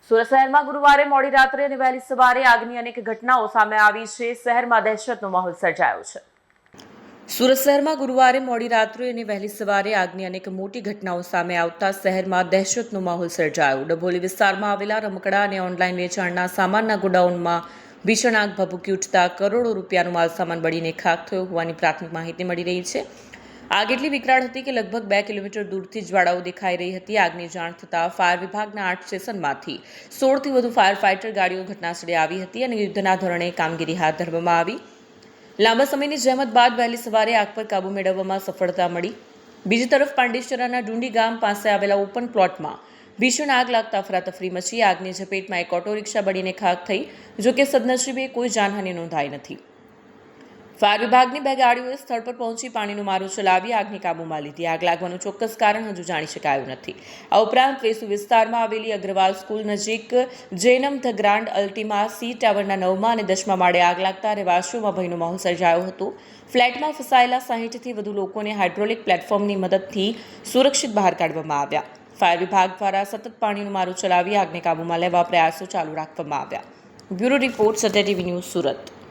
સુરત શહેરમાં ગુરુવારે મોડી રાત્રે અને વહેલી સવારે આગની અનેક ઘટનાઓ સામે આવી છે. શહેરમાં દહેશતનો માહોલ સર્જાયો છે. સુરત શહેરમાં ગુરુવારે મોડી રાત્રે અને વહેલી સવારે આગની અનેક મોટી ઘટનાઓ સામે આવતા શહેરમાં દહેશતનો માહોલ સર્જાયો. ડભોલી વિસ્તારમાં આવેલા રમકડા અને ઓનલાઈન વેચાણના સામાનના ગોડાઉનમાં ભીષણ આગ ભભૂકી ઉઠતા કરોડો રૂપિયાનો માલસામાન બળીને ખાખ થયો હોવાની પ્રાથમિક માહિતી મળી રહી છે. આગ એટલી વિકરાળ હતી કે લગભગ 2 કિલોમીટર દૂરથી જ્વાળાઓ દેખાઈ રહી હતી. આગની જાણ થતાં ફાયર વિભાગના 8 સ્ટેશનમાંથી 16થી વધુ ફાયર ફાઇટર ગાડીઓ ઘટનાસ્થળે આવી હતી અને યુદ્ધના ધોરણે કામગીરી હાથ ધરવામાં આવી. લાંબા સમયની જહેમત બાદ વહેલી સવારે આગ પર કાબૂ મેળવવામાં સફળતા મળી. બીજી તરફ પાંડેસરાના ડુંડી ગામ પાસે આવેલા ઓપન પ્લોટમાં ભીષણ આગ લાગતા અફરાતફરી મચી. આગની ઝપેટમાં એક ઓટો રિક્ષા બળીને ખાખ થઈ. જોકે સદનસીબે કોઈ જાનહાનિ નોંધાઈ નથી. ફાયર વિભાગની 2 ગાડીઓએ સ્થળ પર પહોંચી પાણીનો મારો ચલાવી આગને કાબૂમાં લીધી. આગ લાગવાનું ચોક્કસ કારણ હજુ જાણી શકાયું નથી. આ ઉપરાંત વેસુ વિસ્તારમાં આવેલી અગ્રવાલ સ્કૂલ નજીક જૈનમ ધ ગ્રાન્ડ અલ્ટિમા સી ટાવરના 9મા અને 10મા માળે આગ લાગતા રહેવાસીઓમાં ભયનો માહોલ સર્જાયો હતો. ફ્લેટમાં ફસાયેલા 60થી વધુ લોકોને હાઇડ્રોલિક પ્લેટફોર્મની મદદથી સુરક્ષિત બહાર કાઢવામાં આવ્યા. ફાયર વિભાગ દ્વારા સતત પાણીનો મારો ચલાવી આગને કાબૂમાં લેવા પ્રયાસો ચાલુ રાખવામાં આવ્યા. બ્યુરો રિપોર્ટ સત્ય ટીવી ન્યૂઝ સુરત.